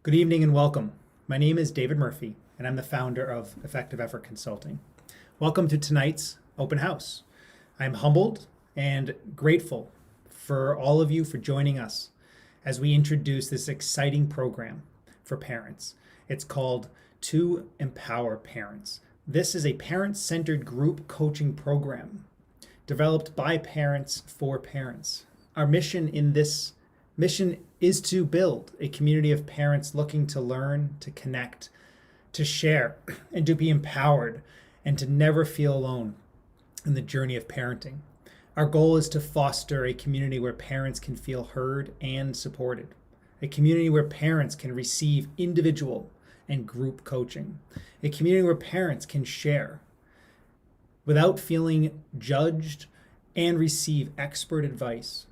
Good evening and welcome. My name is David Murphy, and I'm the founder of Effective Effort Consulting. Welcome to tonight's open house. I'm humbled and grateful for all of you for joining us as we introduce this exciting program for parents. It's called 2Empower Parents. This is a parent-centered group coaching program developed by parents for parents. Our mission is to build a community of parents looking to learn, to connect, to share, and to be empowered, and to never feel alone in the journey of parenting. Our goal is to foster a community where parents can feel heard and supported, a community where parents can receive individual and group coaching, a community where parents can share without feeling judged and receive expert advice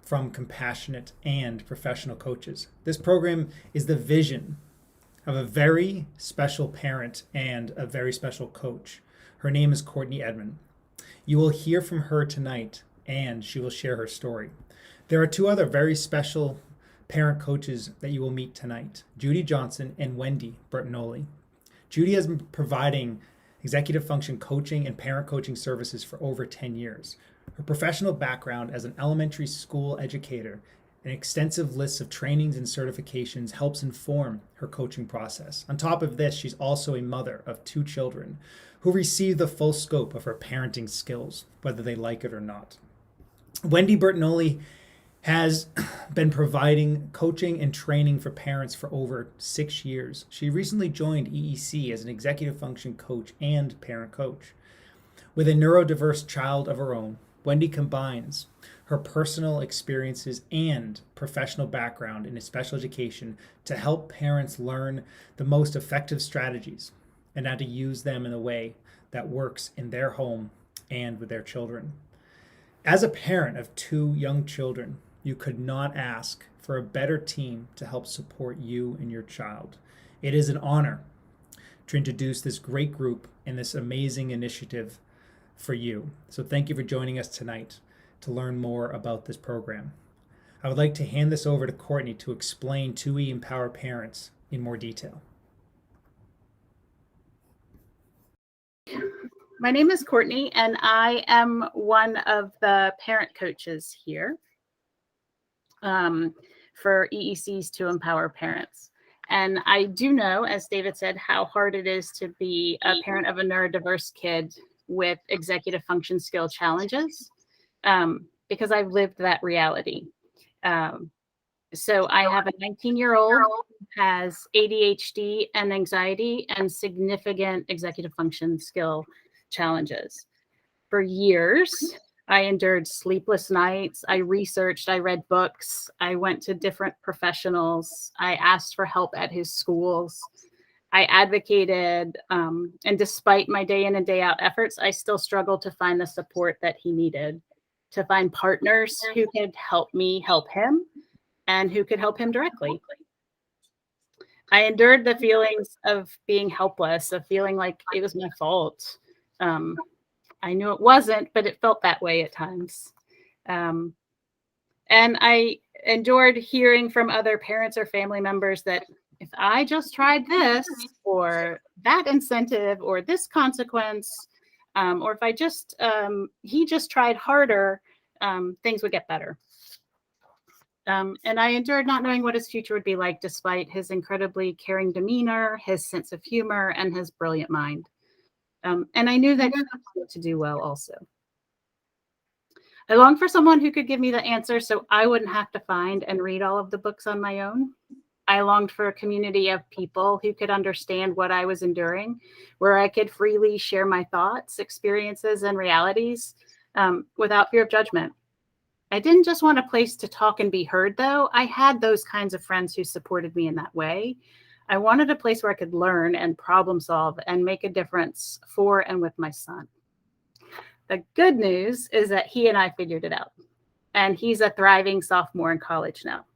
from compassionate and professional coaches. This program is the vision of a very special parent and a very special coach. Her name is Courtney Edmond. You will hear from her tonight, and she will share her story. There are two other very special parent coaches that you will meet tonight, Judy Johnson and Wendy Bernoulli. Judy has been providing executive function coaching and parent coaching services for over 10 years. Her professional background as an elementary school educator and extensive lists of trainings and certifications helps inform her coaching process. On top of this, she's also a mother of 2 children who receive the full scope of her parenting skills, whether they like it or not. Wendy Bernoulli has been providing coaching and training for parents for over 6 years. She recently joined EEC as an executive function coach and parent coach. With a neurodiverse child of her own, Wendy combines her personal experiences and professional background in special education to help parents learn the most effective strategies and how to use them in a way that works in their home and with their children. As a parent of 2 young children, you could not ask for a better team to help support you and your child. It is an honor to introduce this great group and this amazing initiative for you. So thank you for joining us tonight to learn more about this program. I would like to hand this over to Courtney to explain 2Empower Parents in more detail. My name is Courtney, and I am one of the parent coaches here for EEC's 2Empower Parents. And I do know, as David said, how hard it is to be a parent of a neurodiverse kid with executive function skill challenges, because I've lived that reality. So I have a 19-year-old who has ADHD and anxiety and significant executive function skill challenges. For years, I endured sleepless nights. I researched, I read books, I went to different professionals, I asked for help at his schools. I advocated, and despite my day in and day out efforts, I still struggled to find the support that he needed, to find partners who could help me help him and who could help him directly. I endured the feelings of being helpless, of feeling like it was my fault. I knew it wasn't, but it felt that way at times. And I endured hearing from other parents or family members that if I just tried this or that incentive or this consequence, or if I just, he just tried harder, things would get better. And I endured not knowing what his future would be like, despite his incredibly caring demeanor, his sense of humor, and his brilliant mind. And I knew that he wanted to do well also. I longed for someone who could give me the answer so I wouldn't have to find and read all of the books on my own. I longed for a community of people who could understand what I was enduring, where I could freely share my thoughts, experiences, and realities without fear of judgment. I didn't just want a place to talk and be heard, though. I had those kinds of friends who supported me in that way. I wanted a place where I could learn and problem solve and make a difference for and with my son. The good news is that he and I figured it out, and he's a thriving sophomore in college now.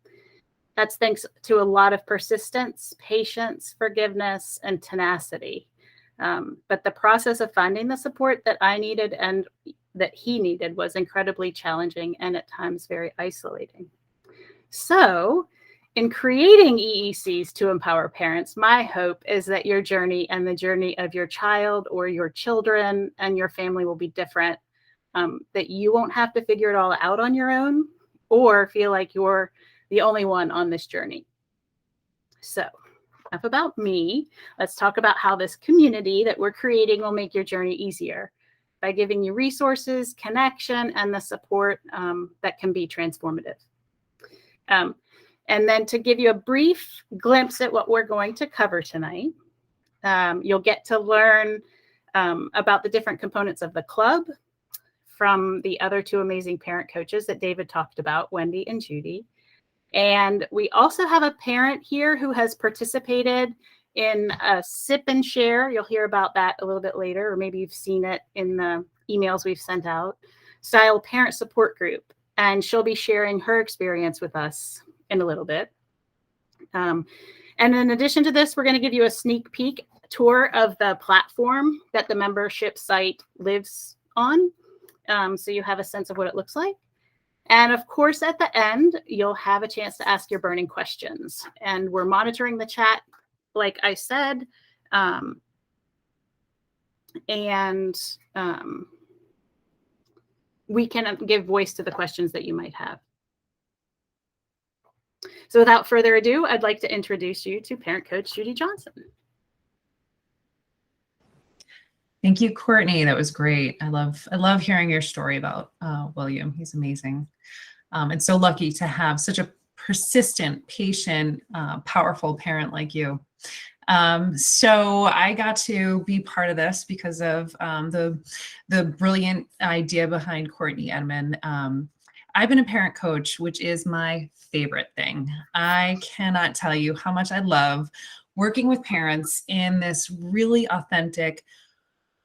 That's thanks to a lot of persistence, patience, forgiveness, and tenacity. But the process of finding the support that I needed and that he needed was incredibly challenging and at times very isolating. So In creating EECs to empower parents, my hope is that your journey and the journey of your child or your children and your family will be different, that you won't have to figure it all out on your own or feel like you're the only one on this journey. So enough about me. Let's talk about how this community that we're creating will make your journey easier by giving you resources, connection, and the support that can be transformative. And then to give you a brief glimpse at what we're going to cover tonight, you'll get to learn about the different components of the club from the other two amazing parent coaches that David talked about, Wendy and Judy. And we also have a parent here who has participated in a sip and share. You'll hear about that a little bit later, or maybe you've seen it in the emails we've sent out, style parent support group. And she'll be sharing her experience with us in a little bit. And in addition to this, we're going to give you a sneak peek tour of the platform that the membership site lives on. So you have a sense of what it looks like. And of course, at the end, you'll have a chance to ask your burning questions. And we're monitoring the chat, like I said. We can give voice to the questions that you might have. So without further ado, I'd like to introduce you to parent coach Judy Johnson. Thank you, Courtney. That was great. I love hearing your story about William. He's amazing. And so lucky to have such a persistent, patient, powerful parent like you. So I got to be part of this because of the brilliant idea behind Courtney Edmond. I've been a parent coach, which is my favorite thing. I cannot tell you how much I love working with parents in this really authentic,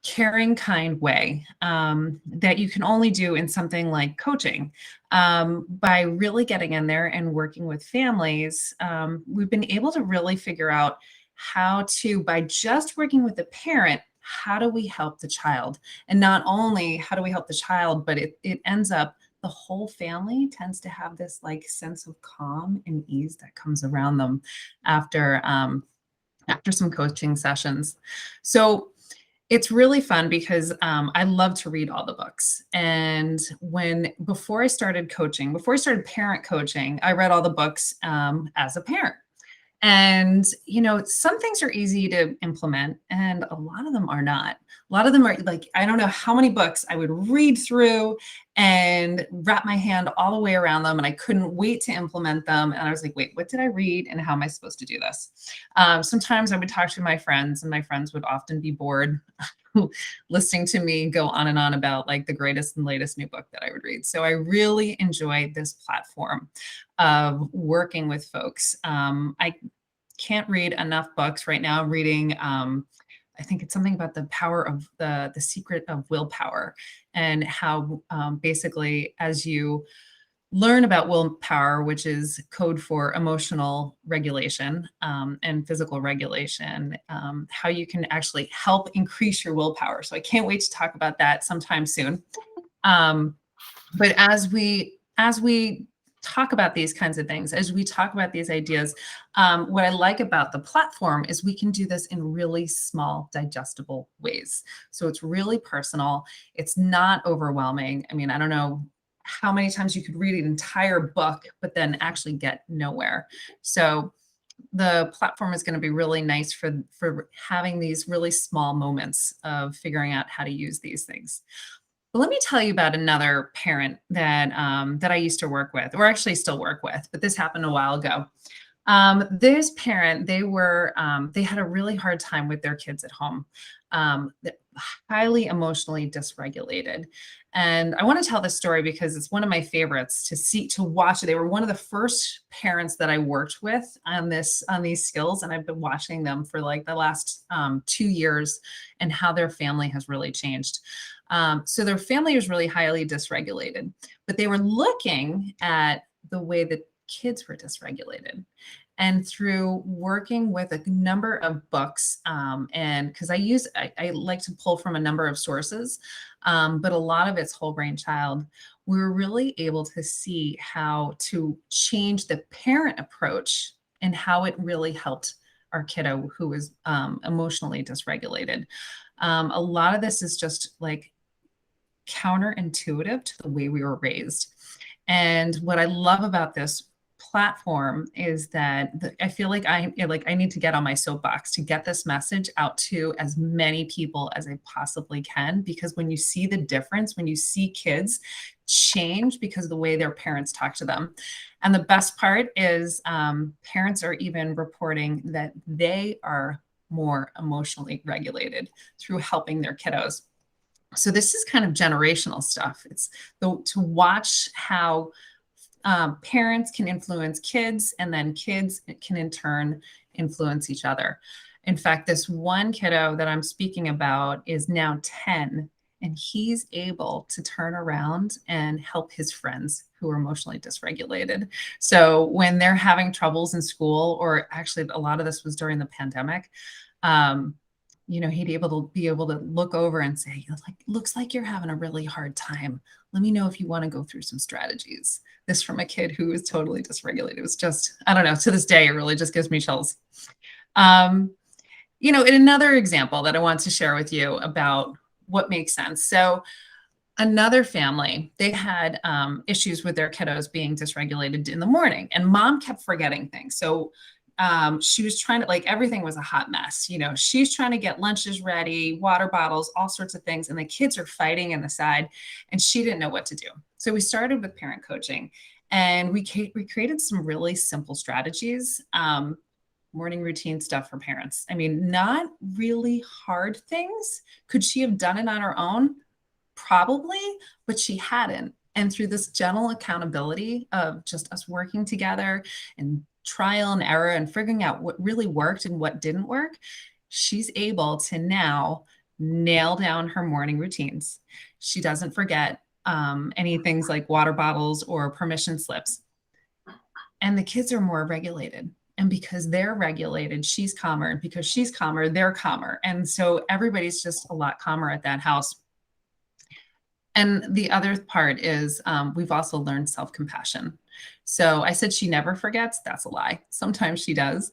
caring, kind way that you can only do in something like coaching. By really getting in there and working with families, we've been able to really figure out how to, by just working with the parent, how do we help the child? And not only how do we help the child, but it ends up the whole family tends to have this like sense of calm and ease that comes around them after some coaching sessions. So it's really fun because I love to read all the books. And before I started parent coaching, I read all the books as a parent. And, some things are easy to implement and a lot of them are not. A lot of them are like, I don't know how many books I would read through and wrap my hand all the way around them. And I couldn't wait to implement them. And I was like, wait, what did I read? And how am I supposed to do this? Sometimes I would talk to my friends and my friends would often be bored listening to me go on and on about like the greatest and latest new book that I would read. So I really enjoy this platform of working with folks. I can't read enough books right now. I'm reading, I think it's something about the power of the secret of willpower and how basically as you learn about willpower, which is code for emotional regulation and physical regulation, how you can actually help increase your willpower. So I can't wait to talk about that sometime soon. But as we talk about these kinds of things, as we talk about these ideas, what I like about the platform is we can do this in really small, digestible ways. So it's really personal. It's not overwhelming. I mean, I don't know how many times you could read an entire book, but then actually get nowhere. So the platform is going to be really nice for having these really small moments of figuring out how to use these things. But let me tell you about another parent that I used to work with, or actually still work with, but this happened a while ago. This parent, they had a really hard time with their kids at home, highly emotionally dysregulated. And I want to tell this story because it's one of my favorites to watch. They were one of the first parents that I worked with on these skills. And I've been watching them for like the last 2 years and how their family has really changed. So their family was really highly dysregulated, but they were looking at the way that kids were dysregulated. And through working with a number of books, and because I like to pull from a number of sources, but a lot of it's whole brain child, we were really able to see how to change the parent approach and how it really helped our kiddo who was emotionally dysregulated. A lot of this is just like counterintuitive to the way we were raised. And what I love about this platform is that I feel like I need to get on my soapbox to get this message out to as many people as I possibly can, because when you see the difference, when you see kids change because of the way their parents talk to them. And the best part is parents are even reporting that they are more emotionally regulated through helping their kiddos. So this is kind of generational stuff. It's to watch how parents can influence kids, and then kids can in turn influence each other. In fact, this one kiddo that I'm speaking about is now 10, and he's able to turn around and help his friends who are emotionally dysregulated. So when they're having troubles in school, or actually a lot of this was during the pandemic, he'd be able to look over and say, like, looks like you're having a really hard time. Let me know if you want to go through some strategies. This from a kid who is totally dysregulated. It was just, I don't know, to this day, it really just gives me chills. In another example that I want to share with you about what makes sense. So another family, they had issues with their kiddos being dysregulated in the morning, and mom kept forgetting things. So she was trying to, like, everything was a hot mess. She's trying to get lunches ready, water bottles, all sorts of things. And the kids are fighting in the side, and she didn't know what to do. So we started with parent coaching, and we created some really simple strategies, morning routine stuff for parents. I mean, not really hard things. Could she have done it on her own? Probably, but she hadn't. And through this gentle accountability of just us working together and trial and error and figuring out what really worked and what didn't work, she's able to now nail down her morning routines. She doesn't forget any things like water bottles or permission slips. And the kids are more regulated. And because they're regulated, she's calmer. And because she's calmer, they're calmer. And so everybody's just a lot calmer at that house. And the other part is we've also learned self-compassion. So I said she never forgets. That's a lie. Sometimes she does.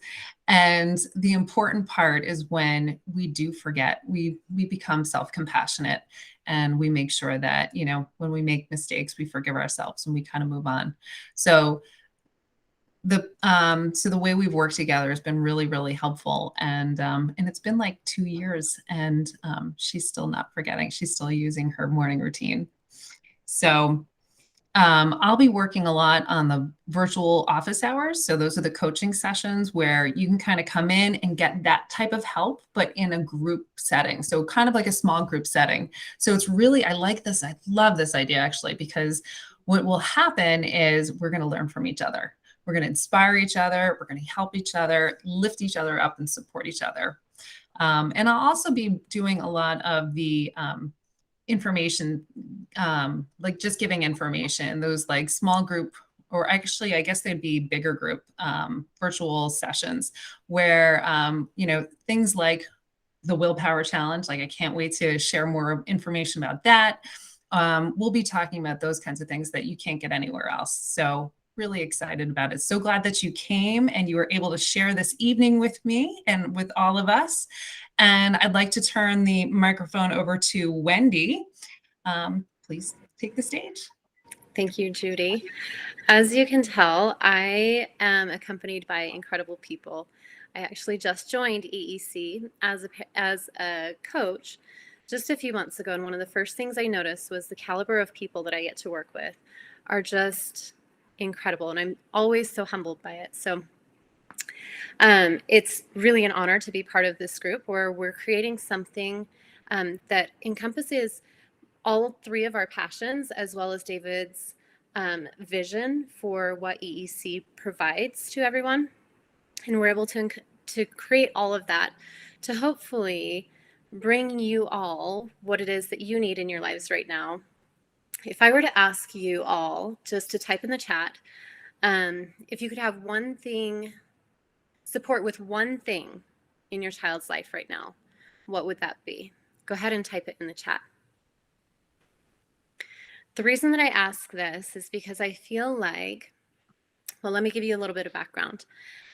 And the important part is when we do forget, we become self-compassionate, and we make sure that, when we make mistakes, we forgive ourselves and we kind of move on. So the way we've worked together has been really, really helpful. And it's been like 2 years, and she's still not forgetting. She's still using her morning routine. So I'll be working a lot on the virtual office hours. So those are the coaching sessions where you can kind of come in and get that type of help, but in a group setting. So kind of like a small group setting. So it's really, I like this. I love this idea, actually, because what will happen is we're going to learn from each other. We're going to inspire each other. We're going to help each other, lift each other up, and support each other. And I'll also be doing a lot of the information, like just giving information, those like small group, or actually, I guess they'd be bigger group virtual sessions where, things like the willpower challenge, like I can't wait to share more information about that. We'll be talking about those kinds of things that you can't get anywhere else. So really excited about it. So glad that you came and you were able to share this evening with me and with all of us. And I'd like to turn the microphone over to Wendy. Please take the stage. Thank you, Judy. As you can tell, I am accompanied by incredible people. I actually just joined EEC as a coach just a few months ago. And one of the first things I noticed was the caliber of people that I get to work with are just incredible. And I'm always so humbled by it. So it's really an honor to be part of this group where we're creating something that encompasses all three of our passions, as well as David's vision for what EEC provides to everyone. And we're able to create all of that to hopefully bring you all what it is that you need in your lives right now. If I were to ask you all just to type in the chat, if you could have one thing, support with one thing in your child's life right now, what would that be? Go ahead and type it in the chat. The reason that I ask this is because I feel like, well, let me give you a little bit of background.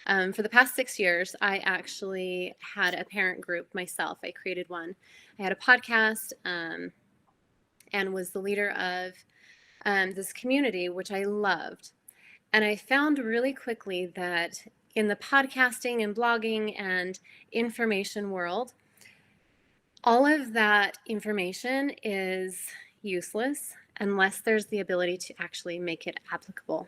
For the past 6 years, I actually had a parent group myself. I created one. I had a podcast and was the leader of this community, which I loved. And I found really quickly that in the podcasting and blogging and information world, all of that information is useless unless there's the ability to actually make it applicable.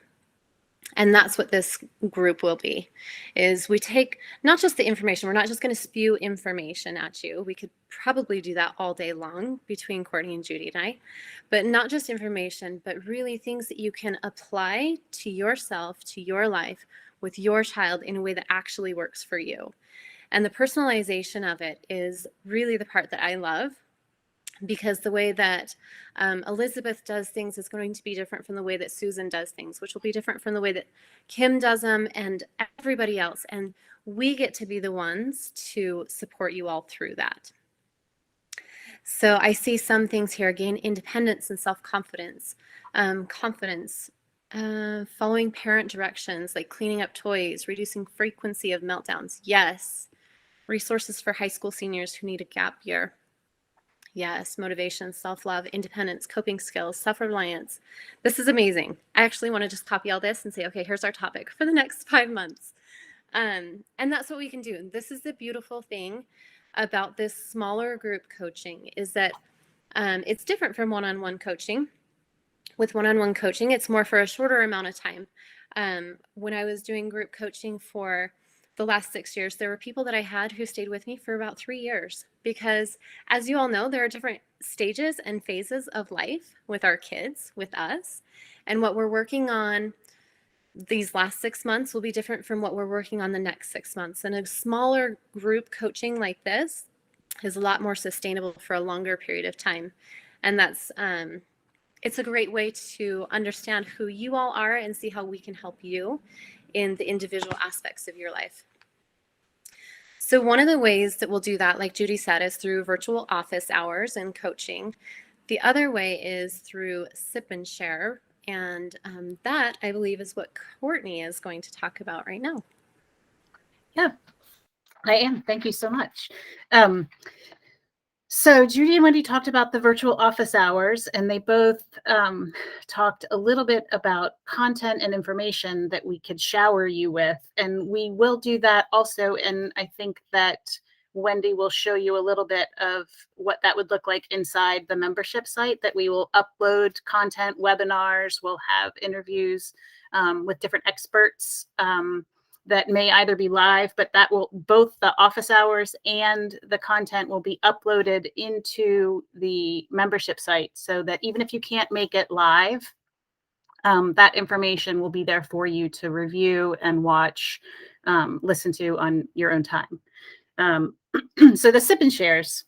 And that's what this group will be, is we take not just the information, we're not just going to spew information at you. We could probably do that all day long between Courtney and Judy and I, but not just information, but really things that you can apply to yourself, to your life with your child in a way that actually works for you. And the personalization of it is really the part that I love, because the way that Elizabeth does things is going to be different from the way that Susan does things, which will be different from the way that Kim does them and everybody else. And we get to be the ones to support you all through that. So I see some things here, gain independence and self-confidence, confidence, following parent directions, like cleaning up toys, reducing frequency of meltdowns. Yes. Resources for high school seniors who need a gap year. Yes, motivation, self-love, independence, coping skills, self-reliance. This is amazing. I actually want to just copy all this and say, okay, here's our topic for the next 5 months. And that's what we can do. This is the beautiful thing about this smaller group coaching, is that it's different from one-on-one coaching. With one-on-one coaching, it's more for a shorter amount of time. When I was doing group coaching for the last 6 years, there were people that I had who stayed with me for about 3 years, because as you all know, there are different stages and phases of life with our kids, with us. And what we're working on these last 6 months will be different from what we're working on the next 6 months. And a smaller group coaching like this is a lot more sustainable for a longer period of time. And that's, it's a great way to understand who you all are and see how we can help you in the individual aspects of your life. So one of the ways that we'll do that, like Judy said, is through virtual office hours and coaching. The other way is through sip and share. And that, I believe, is what Courtney is going to talk about right now. Yeah, I am. Thank you so much. So Judy and Wendy talked about the virtual office hours, and they both talked a little bit about content and information that we could shower you with. And we will do that also. And I think that Wendy will show you a little bit of what that would look like inside the membership site, that we will upload content, webinars, we'll have interviews with different experts that may either be live, but that will, both the office hours and the content will be uploaded into the membership site, so that even if you can't make it live, that information will be there for you to review and watch, listen to on your own time. So the sip and shares.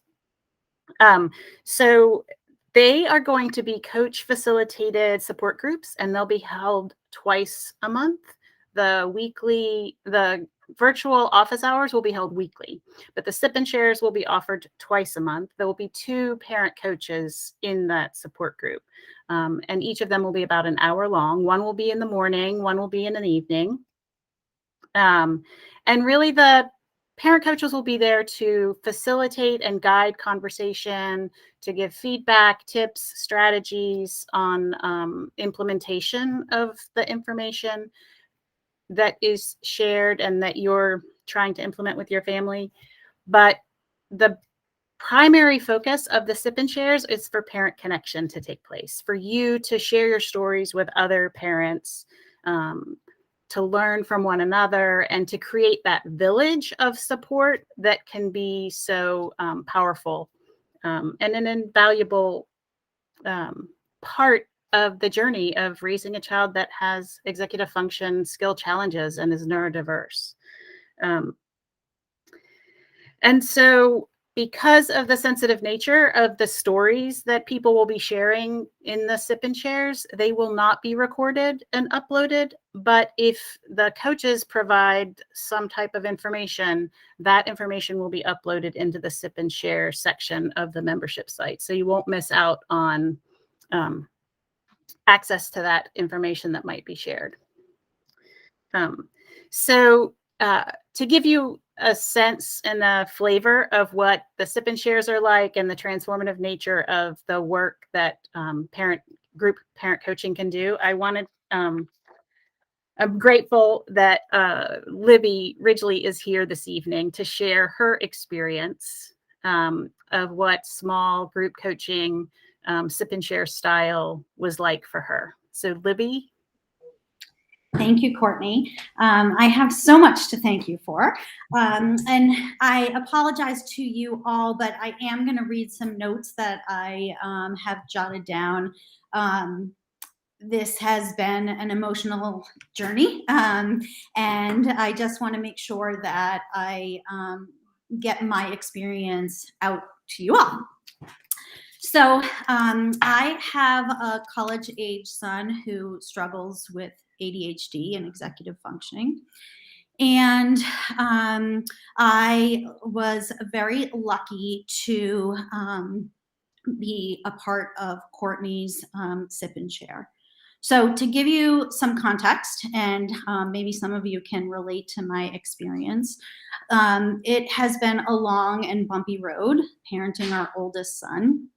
So they are going to be coach facilitated support groups, and they'll be held twice a month. The virtual office hours will be held weekly, but the sip and shares will be offered twice a month. There will be 2 parent coaches in that support group, and each of them will be about an hour long. One will be in the morning, one will be in an evening. And really the parent coaches will be there to facilitate and guide conversation, to give feedback, tips, strategies on implementation of the information that is shared and that you're trying to implement with your family. But the primary focus of the sip and shares is for parent connection to take place, for you to share your stories with other parents, to learn from one another, and to create that village of support that can be so powerful and an invaluable part of the journey of raising a child that has executive function skill challenges and is neurodiverse. And so because of the sensitive nature of the stories that people will be sharing in the sip and shares, they will not be recorded and uploaded. But if the coaches provide some type of information, that information will be uploaded into the sip and share section of the membership site. So you won't miss out on access to that information that might be shared. So to give you a sense and a flavor of what the sip and shares are like and the transformative nature of the work that group parent coaching can do, I'm grateful that Libby Ridgely is here this evening to share her experience of what small group coaching sip and share style was like for her. So Libby. Thank you, Courtney. I have so much to thank you for. And I apologize to you all, but I am going to read some notes that I have jotted down. This has been an emotional journey, and I just want to make sure that I get my experience out to you all. So I have a college-age son who struggles with ADHD and executive functioning. And I was very lucky to be a part of Courtney's sip and share. So to give you some context, and maybe some of you can relate to my experience, it has been a long and bumpy road parenting our oldest son.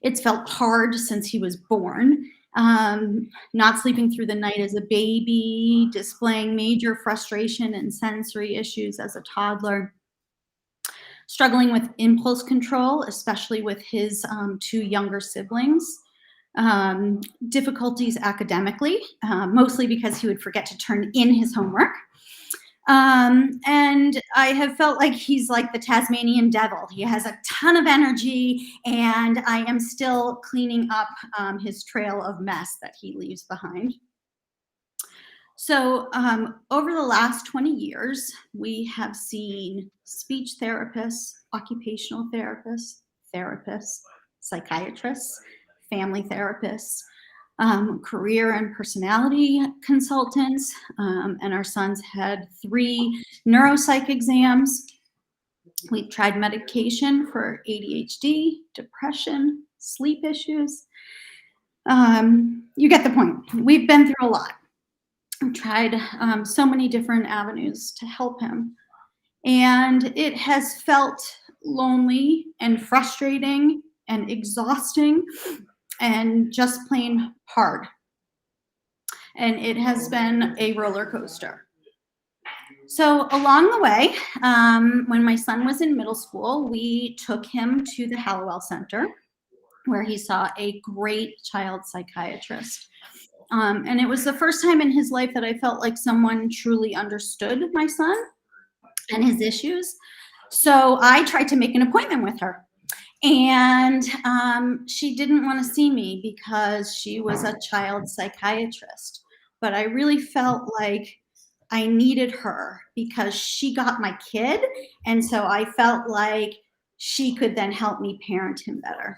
It's felt hard since he was born. Not sleeping through the night as a baby, displaying major frustration and sensory issues as a toddler, struggling with impulse control, especially with his two younger siblings, difficulties academically, mostly because he would forget to turn in his homework. And I have felt like he's like the Tasmanian devil. He has a ton of energy, and I am still cleaning up his trail of mess that he leaves behind. So over the last 20 years, we have seen speech therapists, occupational therapists, psychiatrists, family therapists, career and personality consultants, and our son's had 3 neuropsych exams. We've tried medication for ADHD, depression, sleep issues. You get the point. We've been through a lot. I've tried so many different avenues to help him. And it has felt lonely and frustrating and exhausting and just plain hard. And it has been a roller coaster. So along the way, when my son was in middle school, we took him to the Hallowell Center, where he saw a great child psychiatrist. And it was the first time in his life that I felt like someone truly understood my son and his issues. So I tried to make an appointment with her. And she didn't want to see me because she was a child psychiatrist. But I really felt like I needed her because she got my kid. And so I felt like she could then help me parent him better.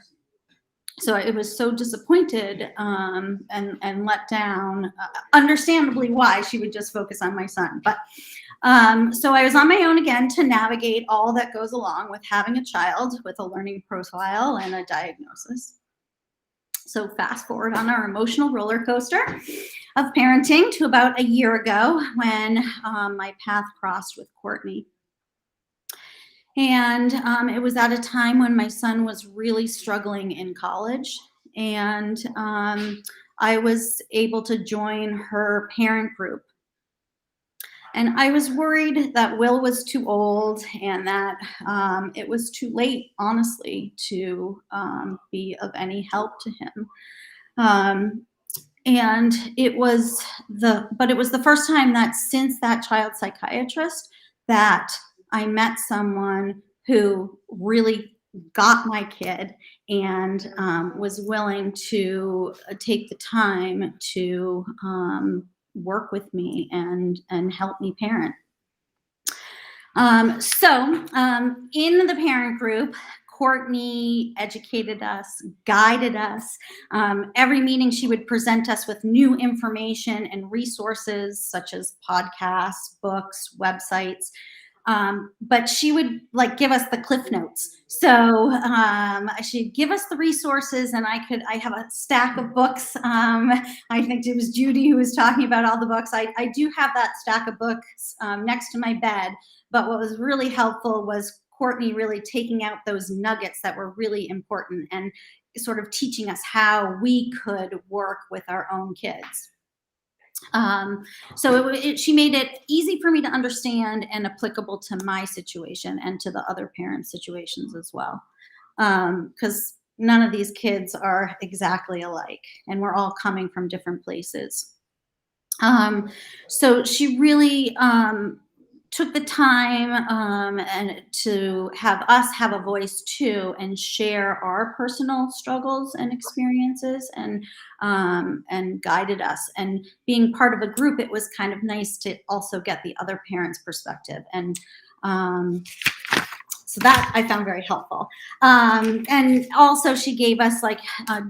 So I was so disappointed and let down, understandably why she would just focus on my son. But so I was on my own again to navigate all that goes along with having a child with a learning profile and a diagnosis. So fast forward on our emotional roller coaster of parenting to about a year ago when my path crossed with Courtney. And it was at a time when my son was really struggling in college. And I was able to join her parent group. And I was worried that Will was too old and that it was too late, honestly, to be of any help to him. And it was the first time that since that child psychiatrist that I met someone who really got my kid and was willing to take the time to work with me and help me parent. So in the parent group, Courtney educated us, guided us. Every meeting she would present us with new information and resources such as podcasts, books, websites. But she would like give us the cliff notes. So she'd give us the resources, and I have a stack of books. I think it was Judy who was talking about all the books. I do have that stack of books next to my bed. But what was really helpful was Courtney really taking out those nuggets that were really important and sort of teaching us how we could work with our own kids. So she made it easy for me to understand and applicable to my situation and to the other parents' situations as well. Because none of these kids are exactly alike, and we're all coming from different places. So she really took the time and to have us have a voice too, and share our personal struggles and experiences, and guided us. And being part of a group, it was kind of nice to also get the other parents' perspective. And so that I found very helpful. And also she gave us like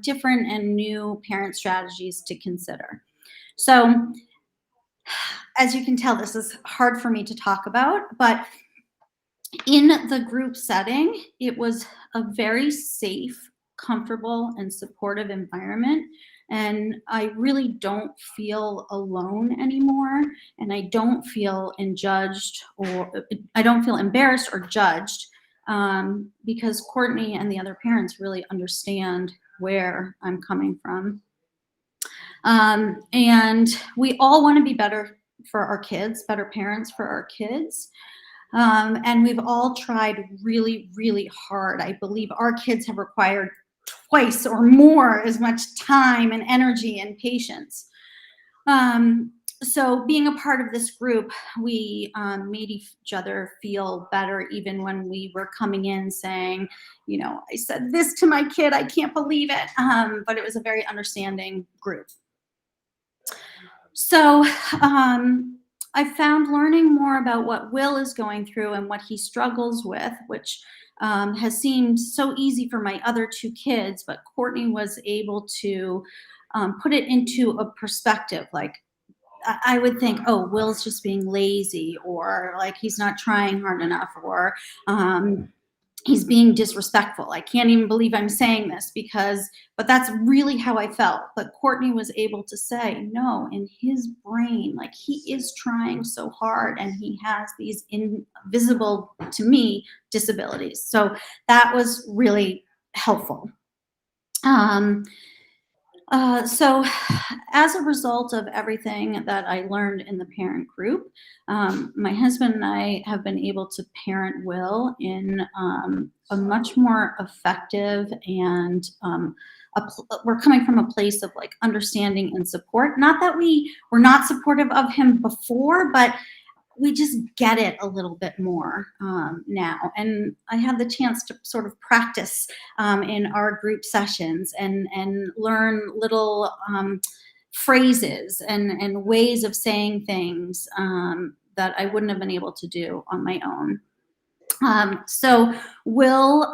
different and new parent strategies to consider. So as you can tell, this is hard for me to talk about, but in the group setting, it was a very safe, comfortable, and supportive environment. And I really don't feel alone anymore. And I don't feel judged, or I don't feel embarrassed or judged, because Courtney and the other parents really understand where I'm coming from. And we all want to be better for our kids, better parents for our kids. And we've all tried really, really hard. I believe our kids have required twice or more as much time and energy and patience. So being a part of this group, we made each other feel better, even when we were coming in saying, you know, I said this to my kid, I can't believe it. But it was a very understanding group. So I found learning more about what Will is going through and what he struggles with, which has seemed so easy for my other two kids, but Courtney was able to put it into a perspective. Like, I would think, oh, Will's just being lazy, or like he's not trying hard enough, or he's being disrespectful. I can't even believe I'm saying this, but that's really how I felt. But Courtney was able to say, no, in his brain, like he is trying so hard, and he has these invisible to me disabilities. So that was really helpful. So as a result of everything that I learned in the parent group, my husband and I have been able to parent Will in a much more effective, and we're coming from a place of like understanding and support. Not that we were not supportive of him before, but we just get it a little bit more now. And I had the chance to sort of practice in our group sessions and learn little phrases and ways of saying things that I wouldn't have been able to do on my own. So Will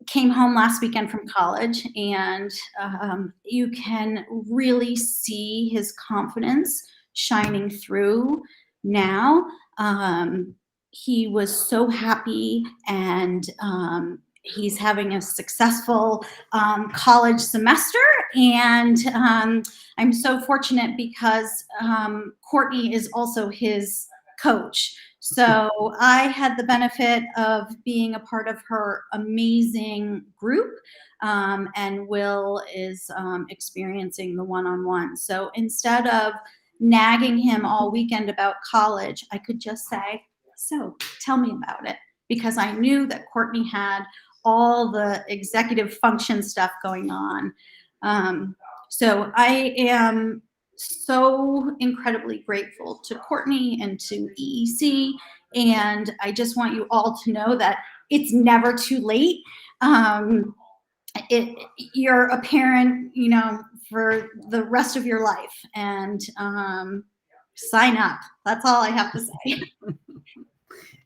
came home last weekend from college, and you can really see his confidence shining through now. He was so happy, and he's having a successful college semester. And I'm so fortunate because Courtney is also his coach. So I had the benefit of being a part of her amazing group, and Will is experiencing the one-on-one. So instead of nagging him all weekend about college, I could just say, so tell me about it, because I knew that Courtney had all the executive function stuff going on. So I am so incredibly grateful to Courtney and to EEC, and I just want you all to know that it's never too late. You're a parent, you know, for the rest of your life, and sign up. That's all I have to say.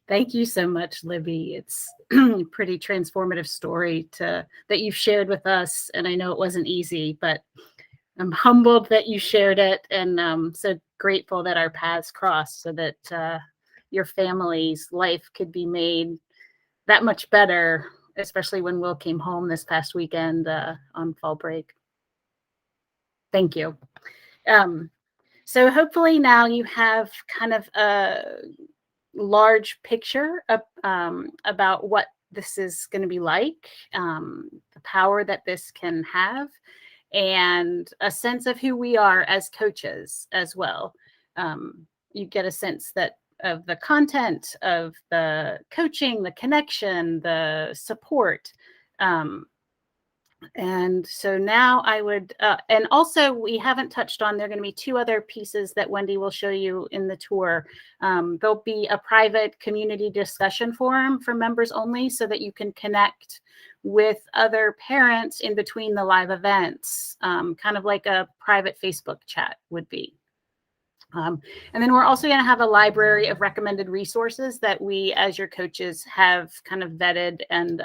Thank you so much, Libby. It's a pretty transformative story that you've shared with us. And I know it wasn't easy, but I'm humbled that you shared it, and so grateful that our paths crossed so that your family's life could be made that much better, especially when Will came home this past weekend on fall break. Thank you. So hopefully now you have kind of a large picture of, about what this is going to be like, the power that this can have, and a sense of who we are as coaches as well. You get a sense that of the content of the coaching, the connection, the support. And so now I would, and also we haven't touched on, there are going to be two other pieces that Wendy will show you in the tour. There'll be a private community discussion forum for members only so that you can connect with other parents in between the live events, kind of like a private Facebook chat would be. And then we're also going to have a library of recommended resources that we, as your coaches, have kind of vetted, and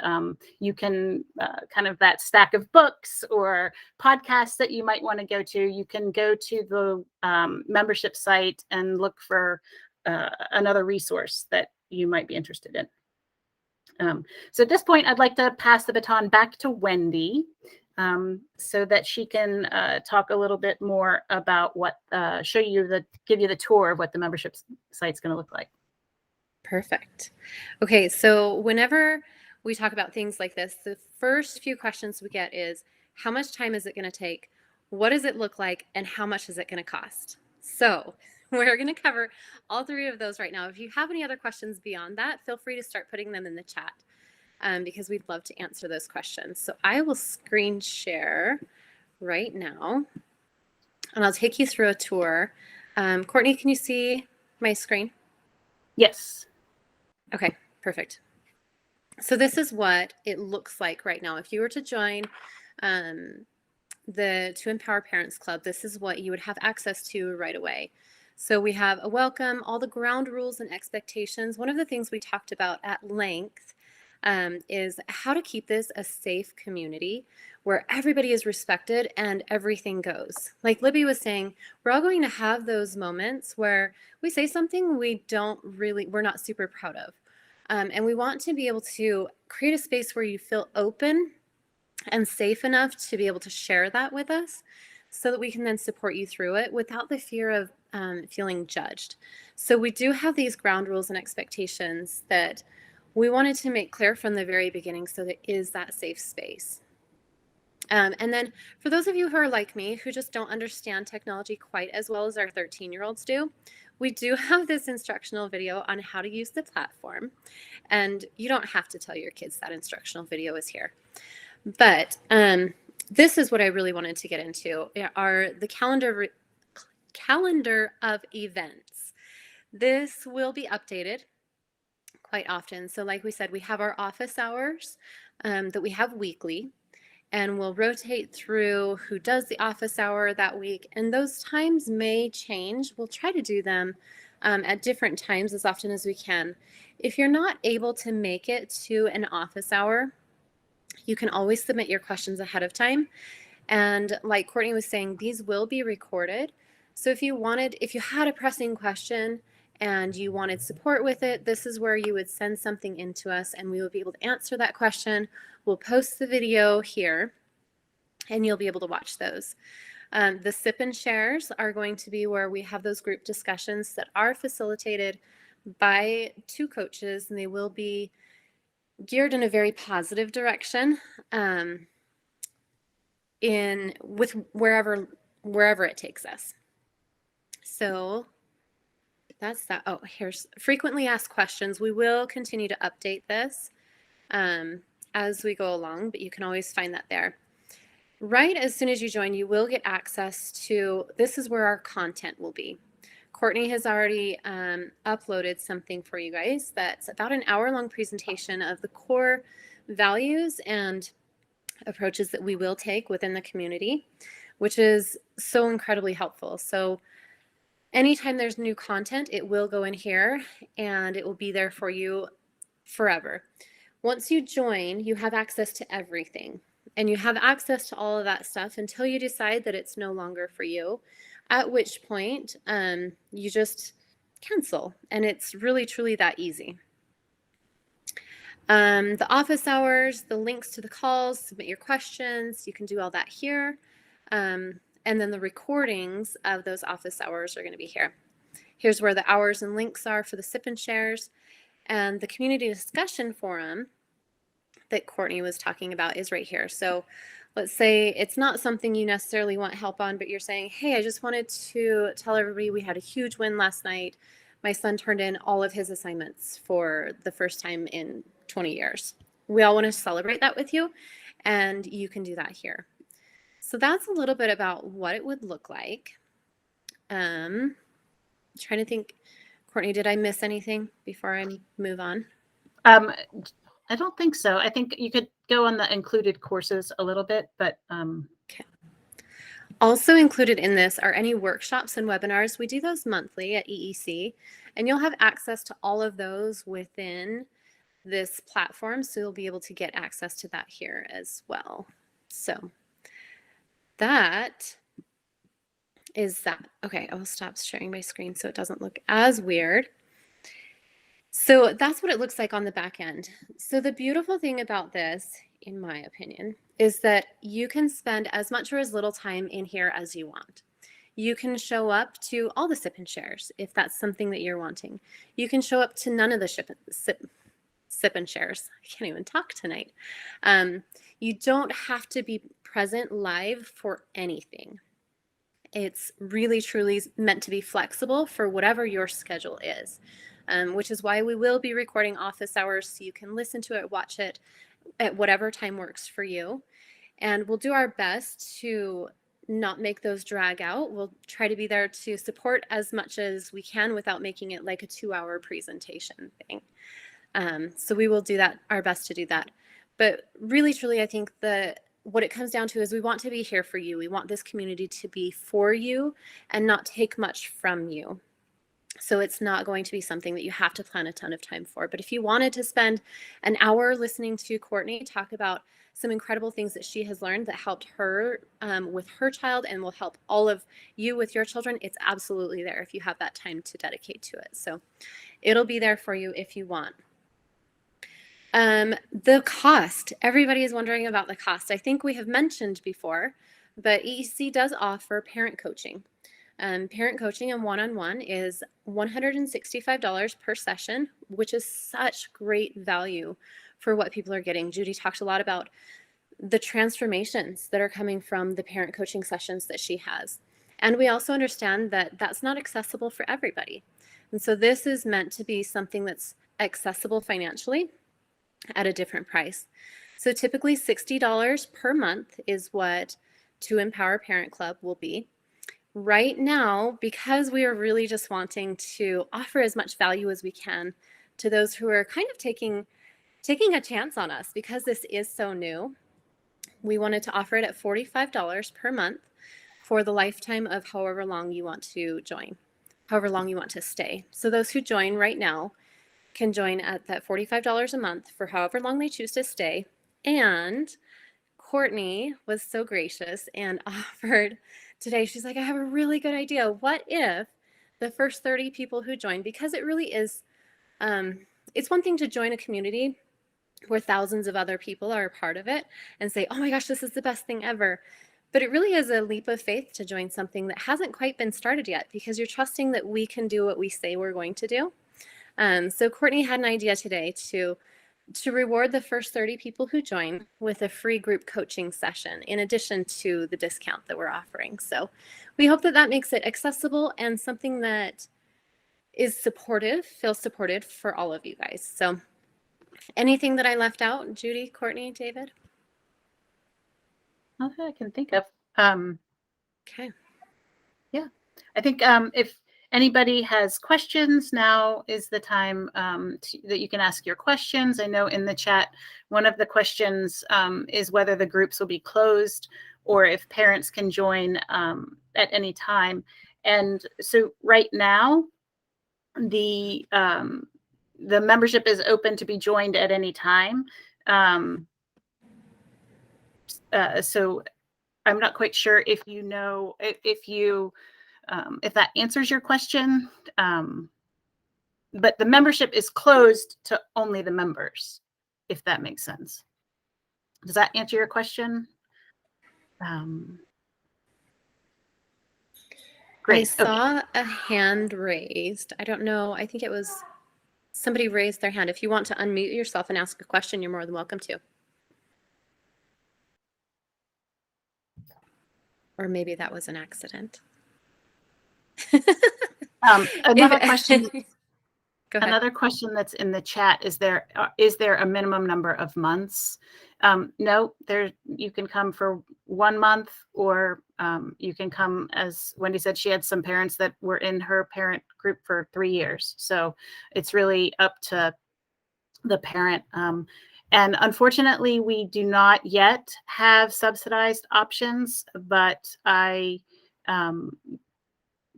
you can kind of that stack of books or podcasts that you might want to go to. You can go to the membership site and look for another resource that you might be interested in. So at this point, I'd like to pass the baton back to Wendy, so that she can talk a little bit more about what, give you the tour of what the membership site's going to look like. Perfect. Okay, so whenever we talk about things like this, the first few questions we get is, how much time is it going to take? What does it look like? And how much is it going to cost? So we're going to cover all three of those right now. If you have any other questions beyond that, feel free to start putting them in the chat. Because we'd love to answer those questions. So I will screen share right now, and I'll take you through a tour. Courtney, can you see my screen? Yes. Okay, perfect. So this is what it looks like right now. If you were to join the 2Empower Parents Club, this is what you would have access to right away. So we have a welcome, all the ground rules and expectations. One of the things we talked about at length is how to keep this a safe community where everybody is respected and everything goes. Like Libby was saying, we're all going to have those moments where we say something we're not super proud of. And we want to be able to create a space where you feel open and safe enough to be able to share that with us so that we can then support you through it without the fear of feeling judged. So we do have these ground rules and expectations that we wanted to make clear from the very beginning so that is that safe space. And then for those of you who are like me, who just don't understand technology quite as well as our 13-year-olds do, we do have this instructional video on how to use the platform. And you don't have to tell your kids that instructional video is here. But this is what I really wanted to get into, are the calendar of events. This will be updated quite often. So like we said, we have our office hours that we have weekly, and we'll rotate through who does the office hour that week. And those times may change. We'll try to do them at different times as often as we can. If you're not able to make it to an office hour, you can always submit your questions ahead of time. And like Courtney was saying, these will be recorded. So if you had a pressing question and you wanted support with it, this is where you would send something in to us and we will be able to answer that question. We'll post the video here and you'll be able to watch those. The sip and shares are going to be where we have those group discussions that are facilitated by two coaches, and they will be geared in a very positive direction with wherever it takes us. So that's that. Oh, here's frequently asked questions. We will continue to update this as we go along, but you can always find that there. Right as soon as you join, you will get access to, this is where our content will be. Courtney has already uploaded something for you guys that's about an hour-long presentation of the core values and approaches that we will take within the community, which is so incredibly helpful. So anytime there's new content, it will go in here and it will be there for you forever. Once you join, you have access to everything, and you have access to all of that stuff until you decide that it's no longer for you, at which point you just cancel. And it's really, truly that easy. The office hours, the links to the calls, submit your questions. You can do all that here. And then the recordings of those office hours are going to be here. Here's where the hours and links are for the sip and shares. And the community discussion forum that Courtney was talking about is right here. So let's say it's not something you necessarily want help on, but you're saying, hey, I just wanted to tell everybody we had a huge win last night. My son turned in all of his assignments for the first time in 20 years. We all want to celebrate that with you, and you can do that here. So that's a little bit about what it would look like. Trying to think, Courtney, did I miss anything before I move on? I don't think so. I think you could go on the included courses a little bit, but okay. Also included in this are any workshops and webinars. We do those monthly at EEC, and you'll have access to all of those within this platform. So you'll be able to get access to that here as well. So that is that. Okay, I will stop sharing my screen so it doesn't look as weird. So that's what it looks like on the back end. So the beautiful thing about this, in my opinion, is that you can spend as much or as little time in here as you want. You can show up to all the sip and shares if that's something that you're wanting. You can show up to none of the sip and shares. I can't even talk tonight. You don't have to be present live for anything. It's really, truly meant to be flexible for whatever your schedule is, which is why we will be recording office hours so you can listen to it, watch it at whatever time works for you. And we'll do our best to not make those drag out. We'll try to be there to support as much as we can without making it like a 2-hour presentation thing. So we will do that, our best to do that. But really, truly, I think what it comes down to is we want to be here for you. We want this community to be for you and not take much from you. So it's not going to be something that you have to plan a ton of time for. But if you wanted to spend an hour listening to Courtney talk about some incredible things that she has learned that helped her with her child and will help all of you with your children, it's absolutely there if you have that time to dedicate to it. So it'll be there for you if you want. The cost, everybody is wondering about the cost. I think we have mentioned before, but EEC does offer parent coaching. Parent coaching and one-on-one is $165 per session, which is such great value for what people are getting. Judy talked a lot about the transformations that are coming from the parent coaching sessions that she has. And we also understand that that's not accessible for everybody. And so this is meant to be something that's accessible financially at a different price. So typically $60 per month is what 2Empower Parent Club will be. Right now, because we are really just wanting to offer as much value as we can to those who are kind of taking a chance on us because this is so new, we wanted to offer it at $45 per month for the lifetime of however long you want to join, however long you want to stay. So those who join right now can join at that $45 a month for however long they choose to stay. And Courtney was so gracious and offered today, she's like, I have a really good idea. What if the first 30 people who join, because it really is, it's one thing to join a community where thousands of other people are a part of it and say, oh my gosh, this is the best thing ever. But it really is a leap of faith to join something that hasn't quite been started yet because you're trusting that we can do what we say we're going to do. So Courtney had an idea today to reward the first 30 people who join with a free group coaching session in addition to the discount that we're offering. So we hope that that makes it accessible and something that is supportive, feels supported for all of you guys. So anything that I left out, Judy, Courtney, David? not that I can think of. Okay. Yeah, I think if anybody has questions, now is the time that you can ask your questions. I know in the chat, one of the questions is whether the groups will be closed or if parents can join at any time. And so right now, the membership is open to be joined at any time. So I'm not quite sure if you know, if that answers your question. but the membership is closed to only the members, if that makes sense. Does that answer your question? Great. I saw a hand raised. I don't know. I think it was somebody raised their hand. If you want to unmute yourself and ask a question, you're more than welcome to. Or maybe that was an accident. Another question. Go ahead. Another question that's in the chat is there a minimum number of months? No, you can come for 1 month, or you can come, as Wendy said, she had some parents that were in her parent group for 3 years. So it's really up to the parent. And unfortunately, we do not yet have subsidized options, but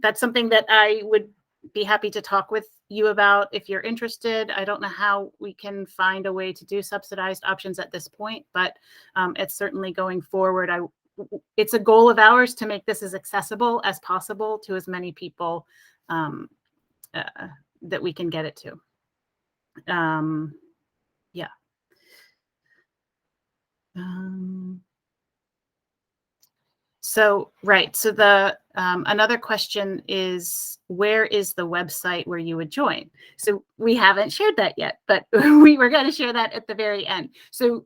that's something that I would be happy to talk with you about if you're interested. I don't know how we can find a way to do subsidized options at this point, but it's certainly going forward. It's a goal of ours to make this as accessible as possible to as many people that we can get it to. Yeah. So, right. So the another question is, where is the website where you would join? So we haven't shared that yet, but we were going to share that at the very end. So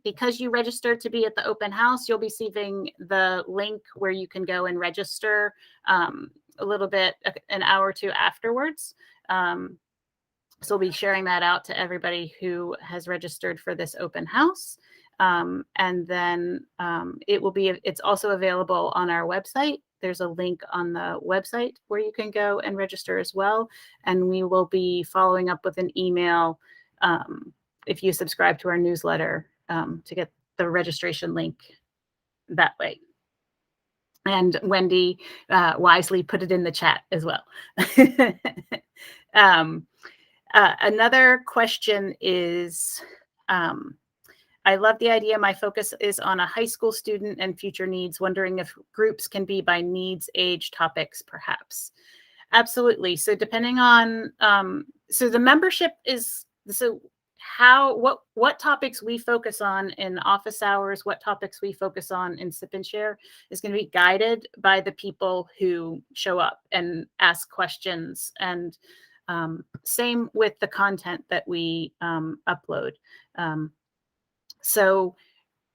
because you registered to be at the open house, you'll be receiving the link where you can go and register a little bit, an hour or two afterwards. So we'll be sharing that out to everybody who has registered for this open house. And then it's also available on our website. There's a link on the website where you can go and register as well. And we will be following up with an email if you subscribe to our newsletter to get the registration link that way. And Wendy wisely put it in the chat as well. Another question is, I love the idea. My focus is on a high school student and future needs, wondering if groups can be by needs, age, topics, perhaps. Absolutely. So depending on, so the membership is, so what topics we focus on in office hours, what topics we focus on in Sip and Share is going to be guided by the people who show up and ask questions. And same with the content that we upload. So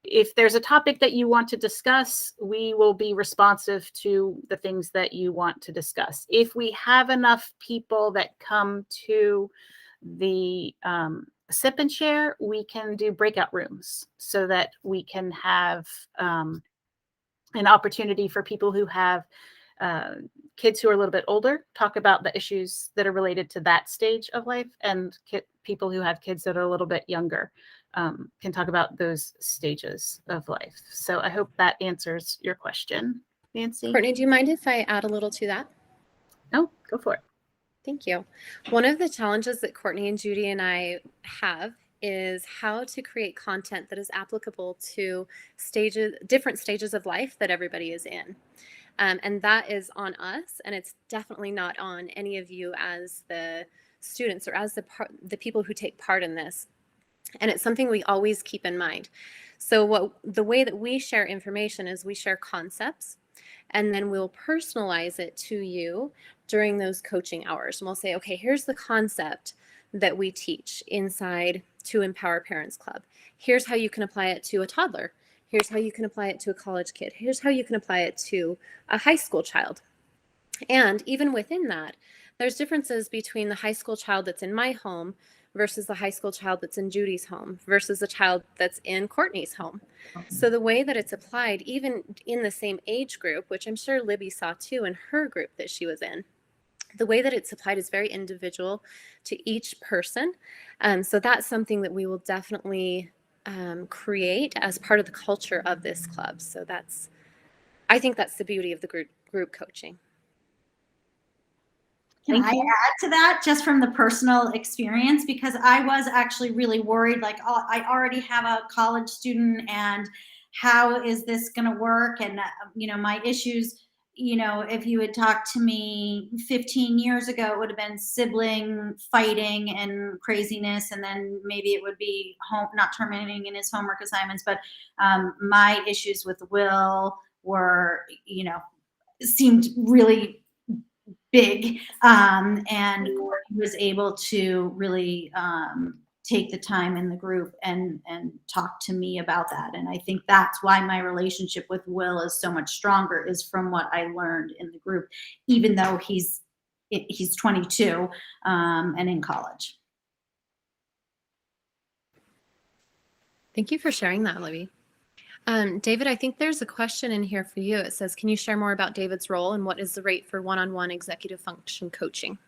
if there's a topic that you want to discuss, we will be responsive to the things that you want to discuss. If we have enough people that come to the Sip and Share, we can do breakout rooms so that we can have an opportunity for people who have kids who are a little bit older, talk about the issues that are related to that stage of life, and people who have kids that are a little bit younger can talk about those stages of life. So I hope that answers your question, Nancy. Courtney, do you mind if I add a little to that? No, go for it. Thank you. One of the challenges that Courtney and Judy and I have is how to create content that is applicable to different stages of life that everybody is in. And that is on us, and it's definitely not on any of you as the students or as the people who take part in this. And it's something we always keep in mind. So the way that we share information is we share concepts, and then we'll personalize it to you during those coaching hours. And we'll say, okay, here's the concept that we teach inside 2Empower Parents Club. Here's how you can apply it to a toddler. Here's how you can apply it to a college kid. Here's how you can apply it to a high school child. And even within that, there's differences between the high school child that's in my home versus the high school child that's in Judy's home versus the child that's in Courtney's home. So the way that it's applied, even in the same age group, which I'm sure Libby saw too in her group that she was in, the way that it's applied is very individual to each person. So that's something that we will definitely create as part of the culture of this club. So I think that's the beauty of the group coaching. Can I add to that just from the personal experience? Because I was actually really worried, like, oh, I already have a college student and how is this going to work? And, my issues you know, if you had talked to me 15 years ago, it would have been sibling fighting and craziness. And then maybe it would be home, not terminating in his homework assignments. But my issues with Will were, you know, seemed really big. And Courtney was able to really take the time in the group and talk to me about that. And I think that's why my relationship with Will is so much stronger, is from what I learned in the group, even though he's 22 and in college. Thank you for sharing that, Libby. David, I think there's a question in here for you. It says, can you share more about David's role and what is the rate for one-on-one executive function coaching?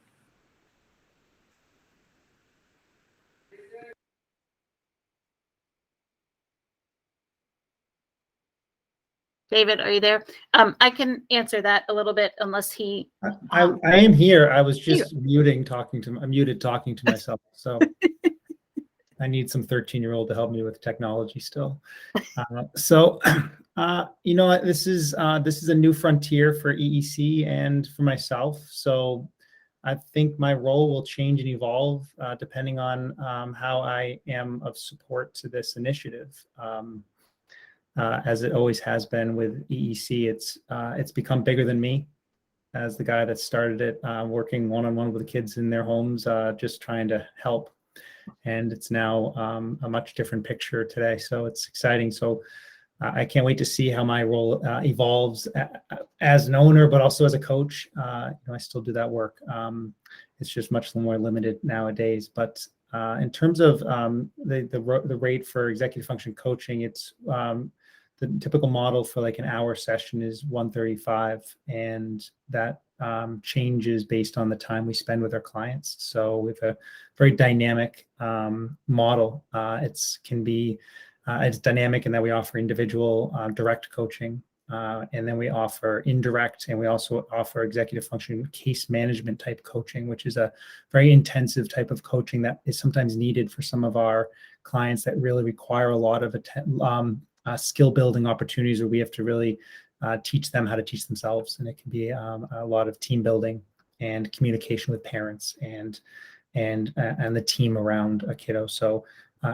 David, are you there? I can answer that a little bit, unless he. I am here. I was just muted talking to myself. So I need some 13-year-old to help me with technology still. You know what? This is a new frontier for EEC and for myself. So I think my role will change and evolve depending on how I am of support to this initiative. As it always has been with EEC, it's become bigger than me. As the guy that started it, working one-on-one with the kids in their homes, just trying to help. And it's now a much different picture today. So it's exciting. So I can't wait to see how my role evolves as an owner, but also as a coach. You know, I still do that work. It's just much more limited nowadays. But in terms of the rate for executive function coaching, it's the typical model for like an hour session is $135, and that changes based on the time we spend with our clients. So with a very dynamic model, it's dynamic in that we offer individual direct coaching, and then we offer indirect, and we also offer executive function case management type coaching, which is a very intensive type of coaching that is sometimes needed for some of our clients that really require a lot of skill building opportunities, where we have to really teach them how to teach themselves. And it can be a lot of team building and communication with parents and the team around a kiddo. So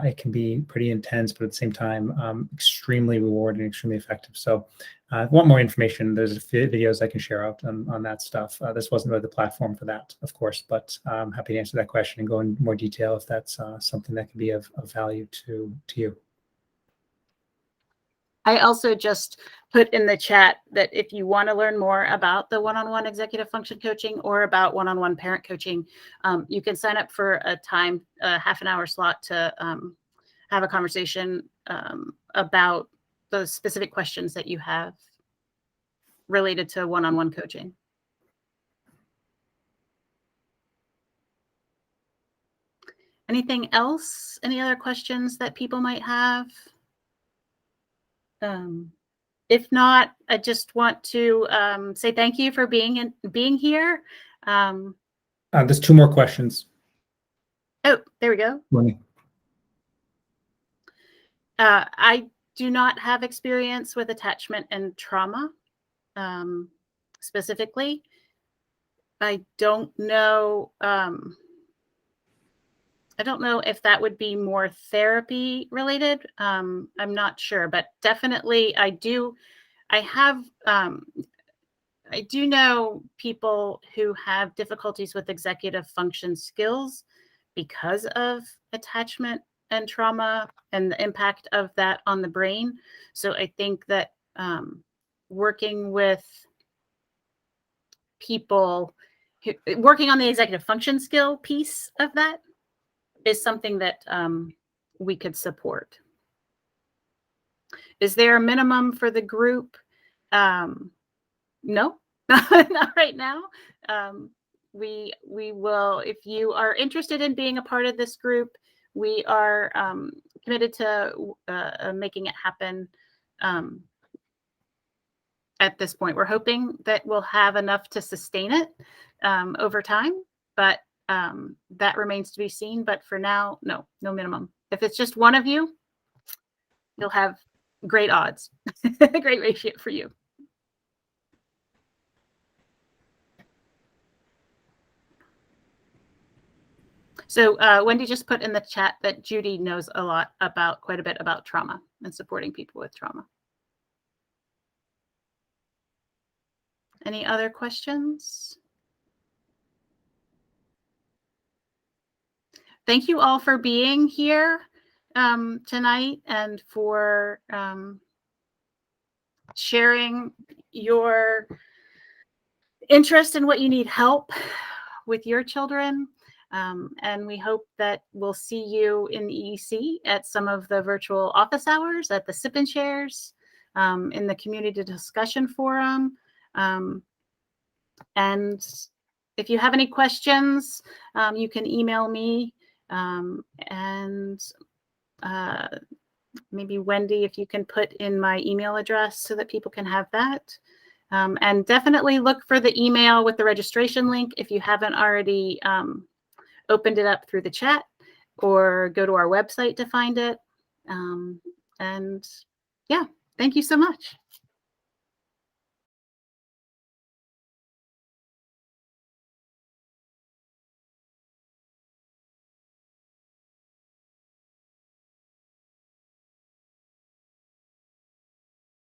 it can be pretty intense, but at the same time, extremely rewarding, extremely effective. So if you want more information, there's videos I can share out on that stuff. This wasn't really the platform for that, of course, but I'm happy to answer that question and go in more detail if that's something that can be of value to you. I also just put in the chat that if you want to learn more about the one-on-one executive function coaching or about one-on-one parent coaching, you can sign up for a half an hour slot to have a conversation about the specific questions that you have related to one-on-one coaching. Anything else? Any other questions that people might have? If not, I just want to say thank you for being here. There's 2 more questions. Oh, there we go. I do not have experience with attachment and trauma specifically. I don't know. I don't know if that would be more therapy related. I'm not sure, but definitely I do know people who have difficulties with executive function skills because of attachment and trauma and the impact of that on the brain. So I think that working with people, working on the executive function skill piece of that is something that we could support. Is there a minimum for the group? No, not right now. We will, if you are interested in being a part of this group, we are committed to making it happen. At this point, we're hoping that we'll have enough to sustain it over time, but that remains to be seen. But for now, no minimum. If it's just one of you, you'll have great odds, great ratio for you. So Wendy just put in the chat that Judy knows quite a bit about trauma and supporting people with trauma. Any other questions? Thank you all for being here tonight and for sharing your interest in what you need help with your children. And we hope that we'll see you in the EEC at some of the virtual office hours, at the sip and shares, in the community discussion forum. And if you have any questions, you can email me, and maybe Wendy, if you can put in my email address so that people can have that. And definitely look for the email with the registration link if you haven't already opened it up through the chat, or go to our website to find it. And yeah, thank you so much.